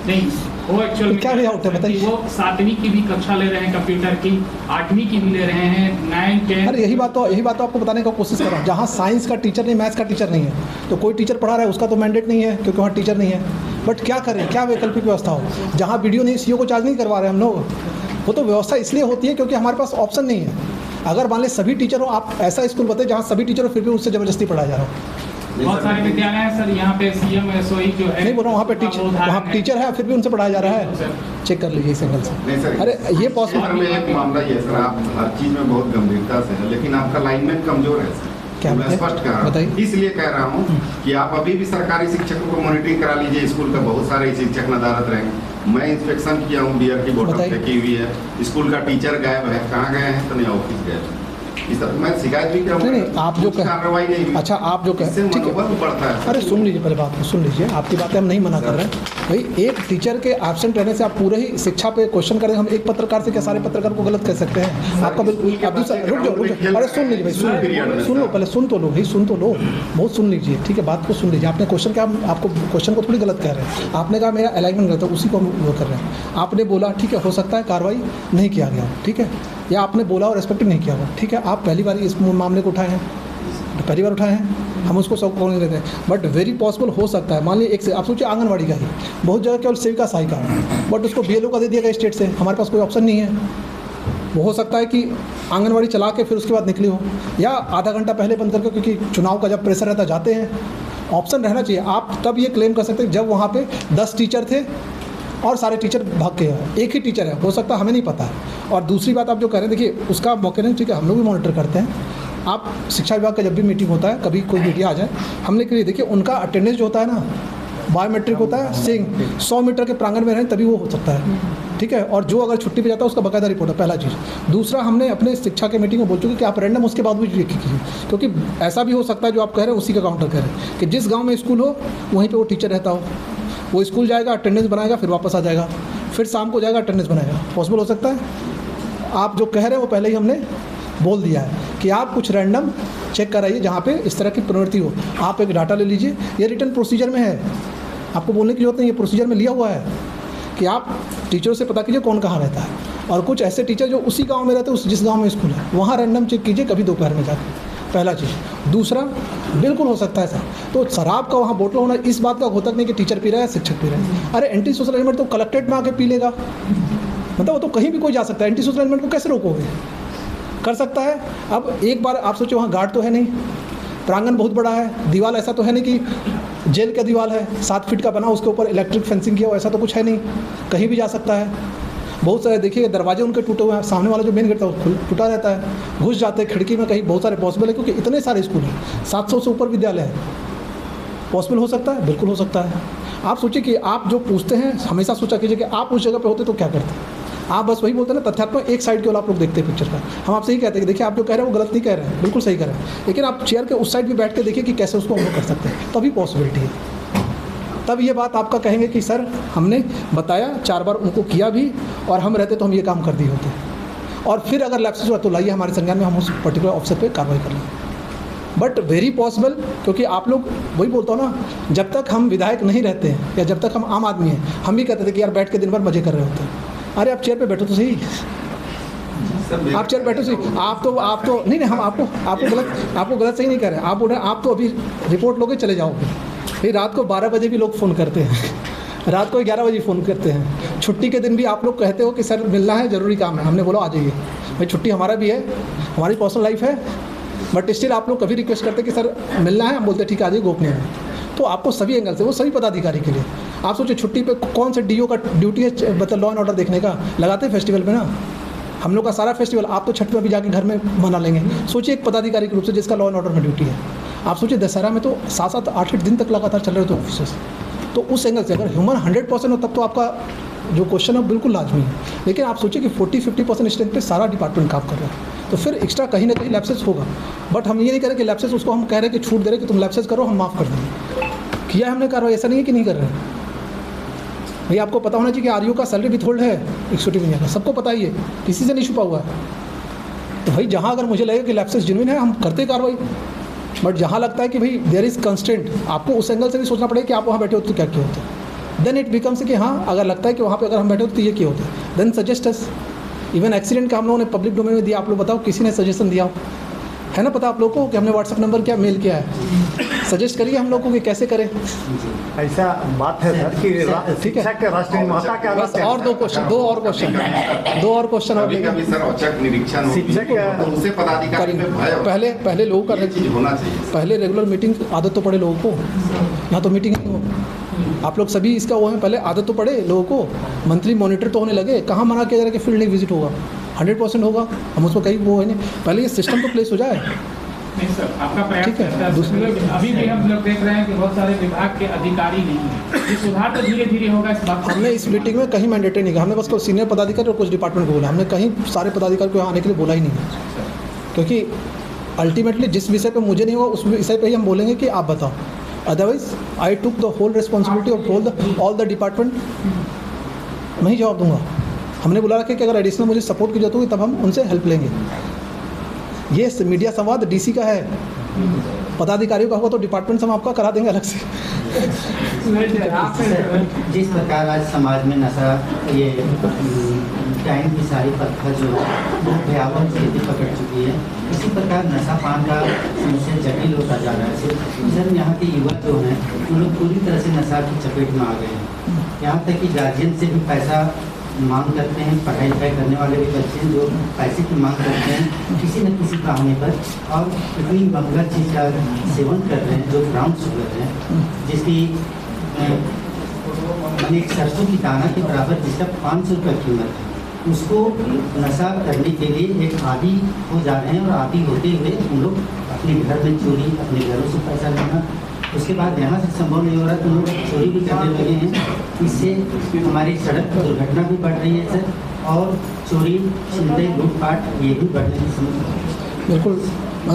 नहीं, वो एक्चुअल तो क्या रिजल्ट है बताइए? वो 7वीं की भी कक्षा ले रहे हैं कंप्यूटर की, 8वीं की भी ले रहे हैं, 9, 10। अरे यही बात तो आपको बताने का कोशिश कर रहा हूँ। जहाँ साइंस का टीचर नहीं, मैथ्स का टीचर नहीं है, तो कोई टीचर पढ़ा रहा है उसका तो मैंडेट नहीं है क्योंकि वहाँ टीचर नहीं है। बट क्या करें, क्या वैकल्पिक व्यवस्था हो? जहाँ वीडियो नहीं, सीओ को चार्ज नहीं करवा रहे हम लोग, वो तो व्यवस्था इसलिए होती है क्योंकि हमारे पास ऑप्शन नहीं है। अगर मान लें सभी टीचर हो, आप ऐसा स्कूल बताए जहाँ सभी टीचर हो फिर भी उससे ज़बरदस्ती पढ़ाया जा रहा हो। बहुत सारे विद्यालय हैं सर, यहाँ पे सीएम एसओई जो है, नहीं बोल रहा हूँ, वहाँ टीचर है फिर भी उनसे पढ़ाया जा रहा है। चेक कर लीजिए इस एंगल से। नहीं सर, अरे ये पॉसिबल सर में एक मामला ये है सर, आप हर चीज़ में बहुत गंभीरता से है, लेकिन आपका लाइनमेंट कमजोर है सर। क्या मैं स्पष्ट कह रहा हूँ, बताइए। इसलिए कह रहा हूँ कि आप अभी भी सरकारी शिक्षकों को मॉनिटरिंग करा लीजिए। स्कूल का बहुत सारे शिक्षक नदारत रहेंगे। मैं इंस्पेक्शन किया हूँ, बियर की बोतल बताइए। फेंकी हुई है, स्कूल का टीचर गायब है, कहाँ गए हैं तो नहीं ऑफिस गए। इस तरह मैं शिकायत भी करूँगा। नहीं, आप जो कह- कार्रवाई नहीं हुई। अच्छा आप जो कह इससे ठीक है, मनोबल बढ़ता है। अरे सुन लीजिए पहले बात को, सुन लीजिए, आपकी बातें हम नहीं मना कर रहे हैं भाई। एक टीचर के एब्सेंट रहने से आप पूरे ही शिक्षा पे क्वेश्चन करें, हम एक पत्रकार से क्या सारे पत्रकार को गलत कह सकते हैं? आपका बिल्कुल, आप दूसरा रुक जाओ, अरे सुन लीजिए भाई, सुन लो पहले, सुन तो लो भाई, सुन तो लो, बहुत सुन लीजिए, ठीक है, बात को सुन लीजिए। आपने क्वेश्चन क्या, आपको क्वेश्चन को थोड़ी गलत कह रहे हैं, आपने कहा मेरा अलाइनमेंट गलत है, उसी को हम वो कर रहे हैं। आपने बोला ठीक है, हो सकता है कार्रवाई नहीं किया गया, ठीक है, या आपने बोला और रेस्पेक्ट नहीं किया हुआ, ठीक है, आप पहली बार इस मामले को उठाए हैं, पहली बार उठाए हैं, हम उसको सब कौन नहीं लेते हैं, बट वेरी पॉसिबल हो सकता है। मान लीजिए एक से आप सोचिए आंगनवाड़ी का ही बहुत जगह केवल सेविका सहायिका है, बट उसको बीएलओ का दे दिया गया स्टेट से, हमारे पास कोई ऑप्शन नहीं है। वो हो सकता है कि आंगनवाड़ी चला के फिर उसके बाद निकली हो, या आधा घंटा पहले बंद करके, क्योंकि चुनाव का जब प्रेशर रहता जाते हैं। ऑप्शन रहना चाहिए। आप तब ये क्लेम कर सकते हैं जब वहाँ पे 10 टीचर थे और सारे टीचर भाग के हैं, एक ही टीचर है, हो सकता है हमें नहीं पता है। और दूसरी बात आप जो कह रहे हैं, देखिए उसका मौके नहीं, ठीक है, हम लोग भी मॉनिटर करते हैं। आप शिक्षा विभाग का जब भी मीटिंग होता है, कभी कोई मीडिया आ जाए, हमने के लिए देखिए उनका अटेंडेंस जो होता है ना, बायोमेट्रिक होता है, सिंह 100 मीटर के प्रांगण में रहें तभी वो हो सकता है, ठीक है। और जो अगर छुट्टी पे जाता है उसका बाकायदा रिपोर्ट है, पहला चीज़। दूसरा, हमने अपने शिक्षा के मीटिंग में बोल चुके कि आप रैंडम उसके बाद भी कीजिए, क्योंकि ऐसा भी हो सकता है जो आप कह रहे हैं उसी का काउंटर कह रहे हैं कि जिस गाँव में स्कूल हो वहीं पर वो टीचर रहता हो, वो स्कूल जाएगा, अटेंडेंस बनाएगा, फिर वापस आ जाएगा, फिर शाम को जाएगा, अटेंडेंस बनाएगा। पॉसिबल हो सकता है। आप जो कह रहे हैं वो पहले ही हमने बोल दिया है कि आप कुछ रैंडम चेक कराइए जहाँ पे इस तरह की प्रवृत्ति हो। आप एक डाटा ले लीजिए, ये रिटर्न प्रोसीजर में है, आपको बोलने की जरूरत नहीं, ये प्रोसीजर में लिया हुआ है कि आप टीचरों से पता कीजिए कौन कहाँ रहता है। और कुछ ऐसे टीचर जो उसी गाँव में रहते हैं, जिस गाँव में स्कूल है, वहाँ रैंडम चेक कीजिए कभी दोपहर में जाकर, पहला चीज़। दूसरा, बिल्कुल हो सकता है सर, तो शराब का वहाँ बोतल होना इस बात का घोतक नहीं कि टीचर पी रहा है, शिक्षक पी रहे हैं। अरे एंटी सोशल एलिमेंट तो कलेक्ट्रेट में आके पी लेगा, मतलब वो तो कहीं भी कोई जा सकता है, एंटी सोशल एलिमेंट को कैसे रोकोगे? कर सकता है। अब एक बार आप सोचो, वहाँ गार्ड तो है नहीं, प्रांगण बहुत बड़ा है, दीवार ऐसा तो है नहीं कि जेल का दीवार है 7 फीट का बना, उसके ऊपर इलेक्ट्रिक फेंसिंग किया हो, ऐसा तो कुछ है नहीं, कहीं भी जा सकता है। बहुत सारे देखिए दरवाजे उनके टूटे हुए हैं, सामने वाला जो मेन गेट था वो टूटा रहता है, घुस जाते हैं खिड़की में, कहीं बहुत सारे पॉसिबल है, क्योंकि इतने सारे स्कूल हैं, 700 से ऊपर विद्यालय है। पॉसिबल हो सकता है, बिल्कुल हो सकता है। आप सोचिए कि आप जो पूछते हैं, हमेशा सोचा कीजिए कि आप उस जगह पे होते तो क्या करते। आप बस वही बोलते हैं ना, तथ्यात्मक एक साइड केवल आप लोग देखते हैं पिक्चर का। हम आपसे ही कहते हैं कि देखिए आप जो कह रहे हैं वो गलत नहीं कह रहे हैं, बिल्कुल सही कह रहे हैं, लेकिन आप चेयर के उस साइड भी बैठ के देखिए कि कैसे उसको हम कर सकते हैं, तभी पॉसिबिलिटी है। तब ये बात आपका कहेंगे कि सर हमने बताया, 4 बार उनको किया भी, और हम रहते तो हम ये काम कर दिए होते। और फिर अगर लैप्सेस हुआ तो लाइए हमारे संज्ञान में, हम उस पर्टिकुलर ऑफिसर पे कार्रवाई कर लें। बट वेरी पॉसिबल, क्योंकि आप लोग, वही बोलता हूँ ना, जब तक हम विधायक नहीं रहते हैं या जब तक हम आम आदमी हैं, हम भी कहते थे कि यार बैठ के दिन भर मजे कर रहे होते हैं। अरे आप चेयर पे बैठो तो सही, आप चेयर बैठो सही। आप तो नहीं, हम आपको गलत सही नहीं कह रहे हैं। आप बोल रहे हैं आप तो अभी रिपोर्ट लोगे चले जाओगे, फिर रात को 12 बजे भी लोग फ़ोन करते हैं, रात को 11 बजे फ़ोन करते हैं, छुट्टी के दिन भी आप लोग कहते हो कि सर मिलना है, ज़रूरी काम है। हमने बोला आ जाइए भाई, छुट्टी हमारा भी है, हमारी पर्सनल लाइफ है, बट स्टिल आप लोग कभी रिक्वेस्ट करते कि सर मिलना है, हम बोलते ठीक है आ जाइए, गोपनीय है। तो आपको सभी एंगल से, वो सभी पदाधिकारी के लिए, आप सोचिए छुट्टी पे कौन से डीओ का ड्यूटी है, मतलब लॉ एंड ऑर्डर देखने का, लगाते हैं फेस्टिवल में ना, हम लोग का सारा फेस्टिवल आप तो छठ में भी जाके घर में मना लेंगे। सोचिए एक पदाधिकारी के रूप से जिसका लॉ एंड ऑर्डर में ड्यूटी है, आप सोचिए दशहरा में तो 7-7, 8-8 दिन तक लगातार चल रहे होते ऑफिस। तो उस एंगल से अगर ह्यूमन 100% हो तब तो आपका जो क्वेश्चन है बिल्कुल लाजमी है। लेकिन आप सोचिए कि 40-50% स्ट्रेंथ पे सारा डिपार्टमेंट काम कर रहा है, तो फिर एक्स्ट्रा कहीं ना कहीं लैप्सेस होगा। बट हम ये नहीं कह रहे कि लैप्सेस उसको हम कह रहे हैं कि छूट दे रहे कि तुम लैप्सेस करो, हम माफ़ कर देंगे। किया हमने कार्रवाई, ऐसा नहीं है कि नहीं कर रहे हैं। भैया आपको पता होना चाहिए कि आरयू का सैलरी विथहोल्ड है एक्सिक्यूटिव इंजीनियर का, सबको पता ही है, किसी से नहीं छुपा हुआ है। तो भाई जहाँ अगर मुझे लगे कि लैप्सेस जेन्युइन है हम करते कार्रवाई, बट जहाँ लगता है कि भाई देयर इज़ कंस्टेंट, आपको उस एंगल से भी सोचना पड़ेगा कि आप वहाँ बैठे होते तो क्या किए होते। देन इट बिकम्स कि हाँ अगर लगता है कि वहाँ पे अगर हम बैठे होते तो ये किए होते, then suggest us. Even accident का हम लोगों ने पब्लिक डोमेन में दिया, आप लोग बताओ किसी ने सजेशन दिया हो? है ना पता आप लोगों को कि हमने व्हाट्सअप नंबर क्या मेल किया है, सजेस्ट करिए हम लोगों को कि कैसे करें। ऐसा बात है सर कि ठीक है, शिक्षा के राष्ट्रीय माता के बस और दो और क्वेश्चन और कभी कभी सर औचक निरीक्षण होती है, तो उनसे पदाधिकारी में भय पहले लोगों का चीज होना चाहिए। पहले रेगुलर मीटिंग आदत तो पड़े लोगों को, यहाँ तो मीटिंग नहीं हो। आप लोग सभी इसका वो है, पहले आदत तो पड़े लोगों को, मंथली मॉनिटर तो होने लगे। कहाँ मना किया जा रहा है कि फील्ड नहीं विजिट होगा, 100% होगा, हम उसको कहीं वो है नहीं, पहले ये सिस्टम तो प्लेस हो जाए। नहीं सर, आपका प्रयास ठीक है, रहता है। दूसरी- अभी भी हम लोग देख रहे हैं कि बहुत सारे विभाग के अधिकारी नहीं हैं। ये सुधार तो धीरे धीरे होगा, इस बात हमने इस मीटिंग में कहीं मैंडेटरी नहीं किया, हमने बस सीनियर पदाधिकारी और कुछ डिपार्टमेंट को बोला, हमने कहीं सारे पदाधिकारी को यहाँ आने के लिए बोला ही नहीं, क्योंकि अल्टीमेटली जिस विषय पे मुझे नहीं होगा उस विषय पे ही हम बोलेंगे कि आप बताओ। Otherwise I took the whole responsibility of all the department, मैं ही जवाब दूंगा। हमने बोला रखा कि अगर एडिशनल मुझे सपोर्ट की जरूरत होगी तब हम उनसे हेल्प लेंगे। ये मीडिया संवाद डीसी का है, पदाधिकारियों का होगा तो डिपार्टमेंट से हम आपका करा देंगे अलग से। जिस प्रकार आज समाज में नशा ये टाइम की सारी प्रथा जो है भयावह स्थिति पकड़ चुकी है, इसी प्रकार नशा पान का समस्या जटिल होता जा रहा है। सर यहाँ के युवा जो हैं उन लोग पूरी तरह से नशा की चपेट में आ गए हैं। यहाँ तक कि गार्जियन से भी पैसा मांग करते हैं, पढ़ाई लिखाई करने वाले भी बच्चे हैं जो पैसे की मांग करते हैं किसी न किसी बहाने पर, और इतनी महंगा चीज़ का सेवन कर रहे हैं जो ब्राउन शुगर है, जिसकी एक सरसों की दाना के बराबर जिसका 500 रुपये कीमत है, उसको नशा करने के लिए एक आदी हो जा रहे हैं। और आदी होते हुए हम लोग अपने घर में चोरी, अपने घरों से पैसा लेना, उसके बाद यहाँ से संभव नहीं हो रहा तो लोग चोरी भी करने लगे हैं। इससे हमारी सड़क दुर्घटना भी बढ़ रही है सर, और चोरी, छिनतई, लूटपाट ये भी बढ़ने की समस्या। बिल्कुल,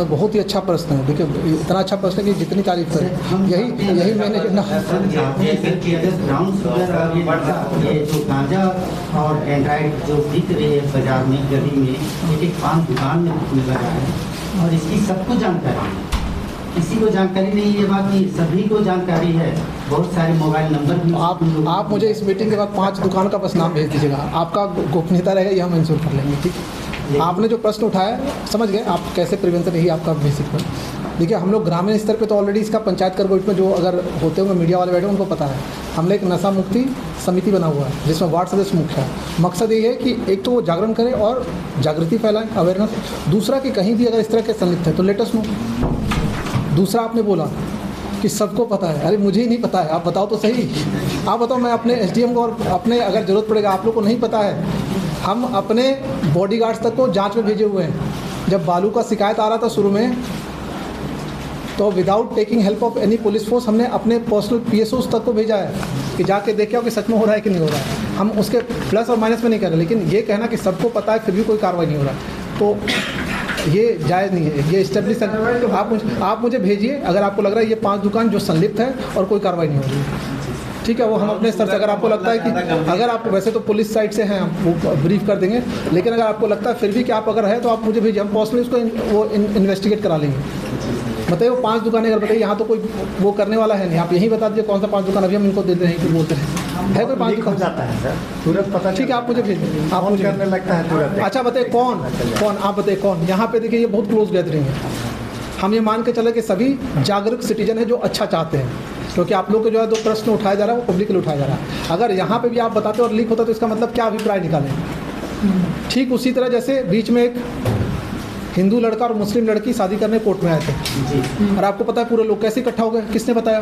बहुत ही अच्छा प्रश्न है। देखिए इतना अच्छा प्रश्न है कि जितनी तारीफ करें, यही मैंने कि अगर ब्राउन शुगर और ये जो गांजा और एंड्राइड जो बिक रही है बाजार में, गली में, एक पान दुकान में बिकने लगा है, और इसकी सबको जानकारी है। किसी को जानकारी नहीं, ये बात नहीं, सभी को जानकारी है। बहुत सारे मोबाइल नंबर भी आप मुझे इस मीटिंग के बाद 5 दुकान का बस नाम भेज दीजिएगा, आपका गोपनीयता रहेगा, ये हम मंजूर कर लेंगे। ठीक, आपने जो प्रश्न उठाया समझ गए आप कैसे प्रिवेंशन, यही आपका बेसिक है। देखिए हम लोग ग्रामीण स्तर पे तो ऑलरेडी इसका पंचायत कर में जो अगर होते होंगे मीडिया वाले बैठे उनको पता है, हमने एक नशा मुक्ति समिति बना हुआ है जिसमें वार्ड सदस्य मुख्य है। मकसद ये है कि एक तो वो जागरण करें और जागृति फैलाएं, अवेयरनेस। दूसरा कि कहीं भी अगर इस तरह के संलिप्त है तो लेट अस नो। दूसरा आपने बोला कि सबको पता है, अरे मुझे ही नहीं पता है, आप बताओ तो सही। आप बताओ, मैं अपने एसडीएम को और अपने अगर ज़रूरत पड़ेगा, आप लोग को नहीं पता है, हम अपने बॉडीगार्ड्स तक को जांच में भेजे हुए हैं। जब बालू का शिकायत आ रहा था शुरू में, तो without taking help of any police force हमने अपने पर्सनल पीएसओस तक को भेजा है कि जाके देखे हो कि सच में हो रहा है कि नहीं हो रहा है। हम उसके प्लस और माइनस में नहीं कर रहे, लेकिन ये कहना कि सबको पता है फिर भी कोई कार्रवाई नहीं हो रहा है, तो ये जायज़ नहीं है। ये इस्टेब्लिश आप मुझे भेजिए अगर आपको लग रहा है ये 5 दुकान जो संलिप्त है और कोई कार्रवाई नहीं हो रही है, ठीक है, वो हम अपने स्तर से, अगर आपको लगता है कि अगर आप वैसे तो पुलिस साइड से हैं हम वो ब्रीफ कर देंगे, लेकिन अगर आपको लगता है फिर भी कि आप अगर है तो आप मुझे भेजिए, हम पर्सनली उसको वो इन्वेस्टिगेट करा लेंगे। बताइए वो 5 दुकानें, अगर बताइए यहाँ तो कोई वो करने वाला है नहीं, आप यही बता दीजिए कौन सा 5 दुकान, अभी हम इनको दे रहे हैं, बोलते हैं है कोई 5 दुकान जाता है सर, तुरंत पता। ठीक है, आप मुझे भेजिए, आप मुझे करने लगता है तुरंत। अच्छा बताइए कौन आप बताइए कौन। यहाँ पे देखिए ये बहुत क्लोज गैदरिंग है, हम ये मान के चले कि सभी जागरूक सिटीजन है जो अच्छा चाहते हैं, क्योंकि आप लोग को जो है 2 प्रश्न उठाया जा रहा है वो पब्लिकली उठाया जा रहा है। अगर यहाँ पे भी आप बताते और लीक होता तो इसका मतलब क्या अभिप्राय निकालें। ठीक उसी तरह जैसे बीच में एक हिंदू लड़का और मुस्लिम लड़की शादी करने कोर्ट में आए थे, और आपको पता है पूरे लोग कैसे इकट्ठा हो गए, किसने बताया,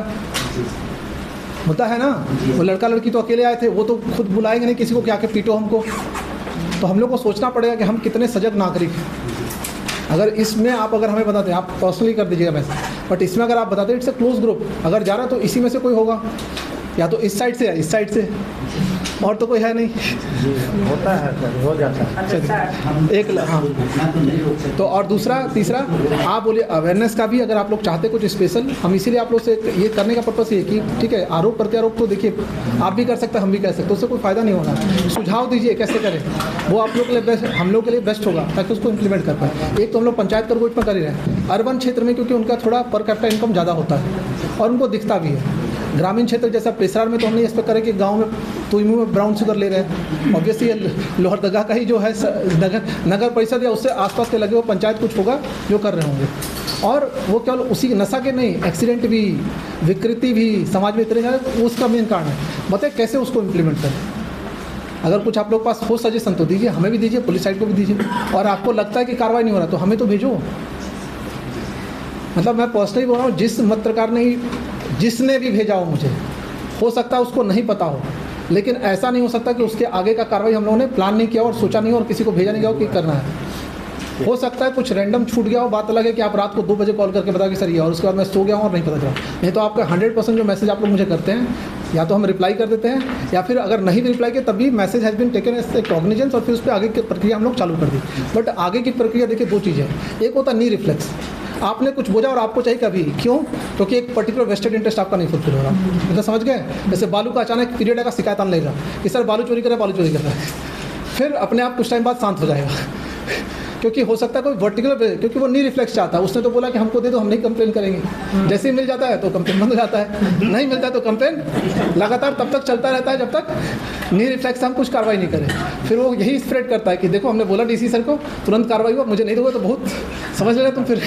मुद्दा है ना। वो लड़का लड़की तो अकेले आए थे, वो तो खुद बुलाएंगे नहीं किसी को कि आके पीटो हमको, तो हम लोग को सोचना पड़ेगा कि हम कितने सजग नागरिक हैं। अगर इसमें आप अगर हमें बताते हैं, आप पर्सनली कर दीजिएगा मैसेज, बट इसमें अगर आप बताते हैं इट्स अ क्लोज ग्रुप, अगर जा रहा है तो इसी में से कोई होगा, या तो इस साइड से या इस साइड से, और तो कोई है नहीं। होता है सर, हो जाता है। एक हाँ, तो और दूसरा तीसरा आप बोलिए अवेयरनेस का भी, अगर आप लोग चाहते कुछ स्पेशल, हम इसीलिए आप लोग से ये करने का पर्पस ये कि ठीक है, आरोप प्रत्यारोप तो देखिए आप भी कर सकते हैं, हम भी कर सकते हैं, उससे कोई फ़ायदा नहीं होगा। सुझाव दीजिए कैसे करें, वो आप लोग के लिए बेस्ट, हम लोग के लिए बेस्ट होगा, ताकि उसको इम्प्लीमेंट कर पाए। एक तो हम लोग पंचायत कर में कर ही रहे हैं, अर्बन क्षेत्र में क्योंकि उनका थोड़ा पर कैपिटा इनकम ज़्यादा होता है और उनको दिखता भी है। ग्रामीण क्षेत्र जैसा पेशरार में तो हमने एक्सपेक्ट करें कि गांव में तो में ब्राउन शुगर ले रहे हैं, ऑब्वियसली लोहरदगा का ही जो है नगर परिषद या उससे आसपास के लगे वो पंचायत कुछ होगा जो कर रहे होंगे। और वो केवल उसी नशा के नहीं, एक्सीडेंट भी, विकृति भी समाज में इतने ज़्यादा, उसका मेन कारण है। बताए कैसे उसको इम्प्लीमेंट करें। अगर कुछ आप लोग पास हो सजेशन तो दीजिए, हमें भी दीजिए, पुलिस साइड को भी दीजिए। और आपको लगता है कि कार्रवाई नहीं हो रहा तो हमें तो भेजो। मतलब मैं पर्सनली बोल रहा हूँ, जिस पत्रकार ने जिसने भी भेजा हो, मुझे हो सकता है उसको नहीं पता हो, लेकिन ऐसा नहीं हो सकता कि उसके आगे का कार्रवाई हम लोगों ने प्लान नहीं किया और सोचा नहीं और किसी को भेजा नहीं गया हो कि करना है। हो सकता है कुछ रैंडम छूट गया हो, बात अलग है कि आप रात को 2 बजे कॉल करके बता कि सर ये, और उसके बाद मैं सो गया हूँ और नहीं पता चला। नहीं तो आपका 100% जो मैसेज आप लोग मुझे करते हैं, या तो हम रिप्लाई कर देते हैं, या फिर अगर नहीं भी रिप्लाई किया तब भी message has been taken as cognizance, और फिर उस पर आगे की प्रक्रिया हम लोग चालू कर दी। बट आगे की प्रक्रिया देखिए 2 चीज़ें हैं। एक होता है नी रिफ्लेक्स, आपने कुछ बोझा और आपको चाहिए कभी, क्यों? क्योंकि एक पर्टिकुलर वेस्टेड इंटरेस्ट आपका नहीं फुलफिल हो रहा। मतलब समझ गए? जैसे बालू का अचानक पीरियड आएगा, शिकायत आने लगेगा कि सर बालू चोरी कर रहा है, फिर अपने आप कुछ टाइम बाद शांत हो जाएगा। क्योंकि हो सकता है कोई वर्टिकल, क्योंकि वो नी रिफ्लेक्स चाहता है, उसने तो बोला कि हमको दे दो, हम नहीं कंप्लेन करेंगे। जैसे ही मिल जाता है तो कंप्लेन बंद हो जाता है, नहीं मिलता है तो कंप्लेन लगातार तब तक चलता रहता है जब तक नी रिफ्लेक्स हम कुछ कार्रवाई नहीं करें। फिर वो यही स्प्रेड करता है कि देखो हमने बोला डीसी सर को, तुरंत कार्रवाई हुआ, मुझे नहीं दोगे तो बहुत समझ ले रहे तुम फिर।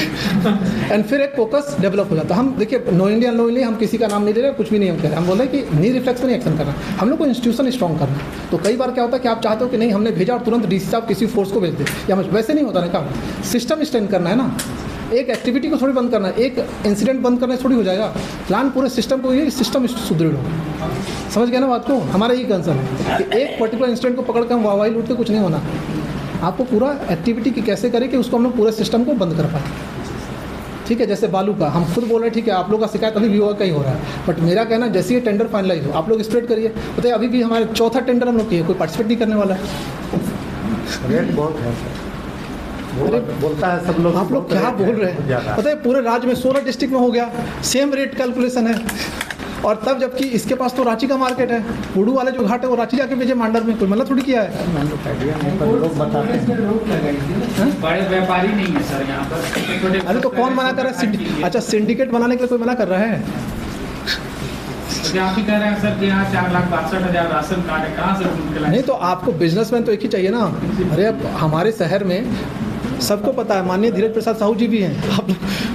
एंड फिर एक फोकस डेवलप हो जाता है। हम देखिए नो इंडिया अननोइंगली हम किसी का नाम नहीं ले रहे, कुछ भी नहीं हम कह रहे, हम बोल रहे हैं कि नी रिफ्लेक्स पर नहीं एक्शन करना, हम लोग को इंस्टीट्यूशन स्ट्रॉन्ग करना। तो कई बार क्या होता है कि आप चाहते हो कि नहीं हमने भेजा और तुरंत डीसी साहब किसी फोर्स को भेज दे, या वैसे नहीं होता ना काम, सिस्टम स्टैंड करना है ना। एक एक्टिविटी को थोड़ी बंद करना है, एक इंसिडेंट बंद करने से थोड़ी हो जाएगा। प्लान पूरे सिस्टम को, ये सिस्टम सुदृढ़ हो। समझ गया ना बात को? हमारा यही कंसर्न है कि एक पर्टिकुलर इंसिडेंट को पकड़ कर हम वाहवाही लूट के कुछ नहीं होना। आपको पूरा एक्टिविटी की कैसे करें कि उसको हम लोग पूरे सिस्टम को बंद कर पाए। ठीक है, जैसे बालू का हम खुद बोल रहे हैं, ठीक है आप लोग का शिकायत अभी भी होगा, कहीं हो रहा है, बट मेरा कहना जैसे ये टेंडर फाइनलाइज हो आप लोग स्प्रेड करिए। बताइए अभी भी हमारे 4था टेंडर हम लोग किए, कोई पार्टिसिपेट नहीं करने वाला है। रेट बहुत है, बोलता है सब लोग। आप लोग क्या बोल रहे हैं? पता है पूरे राज्य में 16 डिस्ट्रिक्ट में हो गया, सेम रेट कैलकुलेशन है। और तब जबकि इसके पास तो रांची का मार्केट है, पुडू वाले जो घाट है वो रांची जाके बेचे, मांडर में कोई मतलब थोड़ी किया है। लोग बताते हैं बड़े व्यापारी नहीं है सर यहाँ पर। अरे तो कौन मना कर रहा है? अच्छा सिंडिकेट बनाने के लिए कोई मना कर रहा है? आप ही कह रहे हैं सर कि यहाँ 4,62,000 राशन कार्ड है, कहाँ से उनके नहीं तो आपको बिजनेसमैन तो एक ही चाहिए ना। अरे अब हमारे शहर में सबको पता है, माननीय धीरज प्रसाद साहू जी भी हैं। आप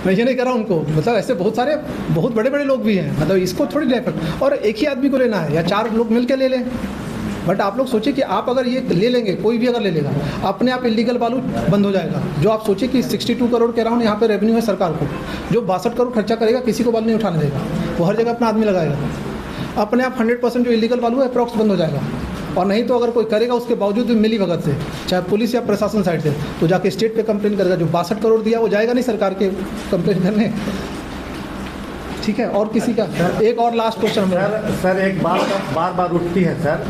मैं ये नहीं कह रहा उनको, मतलब ऐसे बहुत सारे बहुत बड़े बड़े लोग भी हैं, मतलब इसको थोड़ी ले। और एक ही आदमी को लेना है या 4 लोग मिल के ले लें। बट आप लोग सोचिए कि आप अगर ये ले लेंगे, कोई भी अगर ले लेगा, अपने आप इलीगल बालू बंद हो जाएगा। जो आप सोचिए कि 62 करोड़ कह रहा हूँ यहाँ पे रेवेन्यू है सरकार को, जो 62 करोड़ खर्चा करेगा किसी को बालू नहीं उठाने देगा, वो हर जगह अपना आदमी लगाएगा। अपने आप 100% जो इलीगल बालू है अप्रॉक्स बंद हो जाएगा। और नहीं तो अगर कोई करेगा उसके बावजूद भी मिली भगत से, चाहे पुलिस या प्रशासन साइड से, तो जाके स्टेट पे कंप्लेन करेगा। जो 62 करोड़ दिया वो जाएगा नहीं सरकार के कंप्लेन करने। ठीक है, और किसी का एक और लास्ट क्वेश्चन सर एक बात बार बार उठती है सर,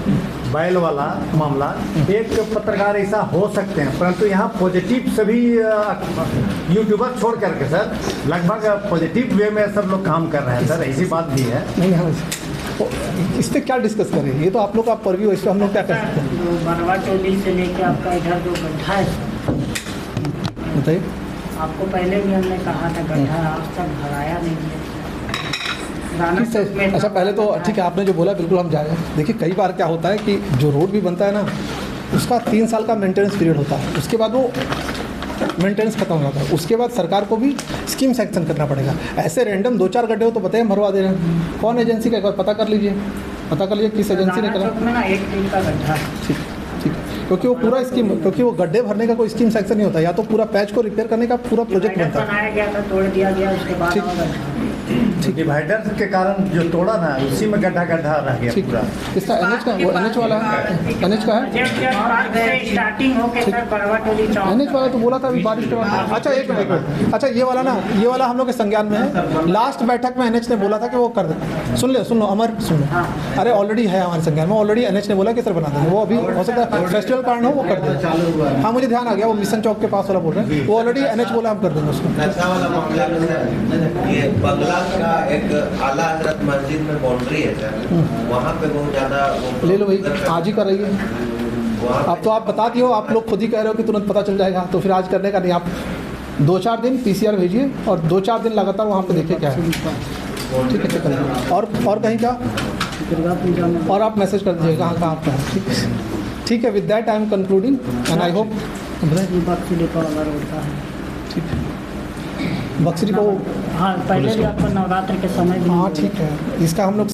बैल वाला मामला। एक पत्रकार ऐसा हो सकते हैं, परंतु यहाँ पॉजिटिव सभी यूट्यूबर छोड़ करके सर लगभग पॉजिटिव वे में सब लोग काम कर रहे हैं सर, ऐसी बात भी है। नहीं इस पर क्या डिस्कस करें, ये तो आप लोग का परव्यू है, इस पर हम लोग क्या कर सकते हैं? बनवा चौली से लेके आपका इधर जो गड्ढा है, बताइए। आपको पहले भी हमने कहा था गड्ढा आज तक भराया नहीं है। अच्छा पहले तो ठीक है, आपने जो बोला बिल्कुल हम जाएंगे। देखिए कई बार क्या होता है कि जो रोड भी बनता है ना, उसका 3 साल का मेंटेनेंस पीरियड होता है, उसके बाद वो मेंटेनेंस खत्म हो जाता है। उसके बाद सरकार को भी स्कीम सैंक्शन करना पड़ेगा। ऐसे रैंडम 2-4 गड्ढे हो तो बताइए मरवा दे रहे हैं। कौन एजेंसी का, एक बार पता कर लीजिए, पता कर लीजिए किस एजेंसी ने करा। एक दिन का गड्ढा। ठीक ठीक, क्योंकि वो पूरा स्कीम, क्योंकि वो गड्ढे भरने का कोई स्कीम सैंक्शन नहीं होता, या तो पूरा पैच को रिपेयर करने का पूरा प्रोजेक्ट बनता है। बनाया गया था, तोड़ दिया गया, उसके बाद डिवाइडर के कारण जो तोड़ा ना उसी में गड्ढा रह गया ठीक पूरा। इसका NH का वो NH वाला है, NH का है, स्टार्टिंग होके सर बड़वा टोली चौक NH वाला तो बोला था अभी बारिश के बाद। अच्छा एक मिनट, अच्छा ये वाला ना, ये वाला हम लोग के संज्ञान में है। लास्ट बैठक में NH ने बोला था कि वो कर दे। सुन लो अमर, सुन लो, अरे ऑलरेडी है हमारे संज्ञान में, ऑलरेडी NH ने बोला कि सर बना देंगे। वो अभी हो सकता है फेस्टिवल कारण हो, वो कर देंगे। हाँ मुझे ध्यान आ गया, वो मिशन चौक के पास वाला बोल रहे हैं, वो ऑलरेडी NH बोला हम कर देंगे उसको। नशा वाला मामला में सर, ये बंगला का एक आला हजरत मस्जिद में बाउंड्री है सर, वहाँ पे बहुत ज़्यादा ले लो भाई, आज ही कर रही है। अब तो आप बता दिए हो, आप लोग खुद ही कह रहे हो कि तुरंत पता चल जाएगा, तो फिर आज करने का नहीं। आप 2-4 दिन PCR भेजिए और 2-4 दिन लगातार वहाँ पे देखिए क्या है। ठीक है, चलिए। और कहीं का, दुर्गा पूजा में और आप मैसेज कर दीजिए कहाँ आपका है। ठीक है, ठीक है। With that I am concluding and I hope बक्सरी का अगर होता है। ठीक है, बक्सरी को, हाँ पहले भी आपको नवरात्र के समय भी हाँ ठीक है, इसका हम लोग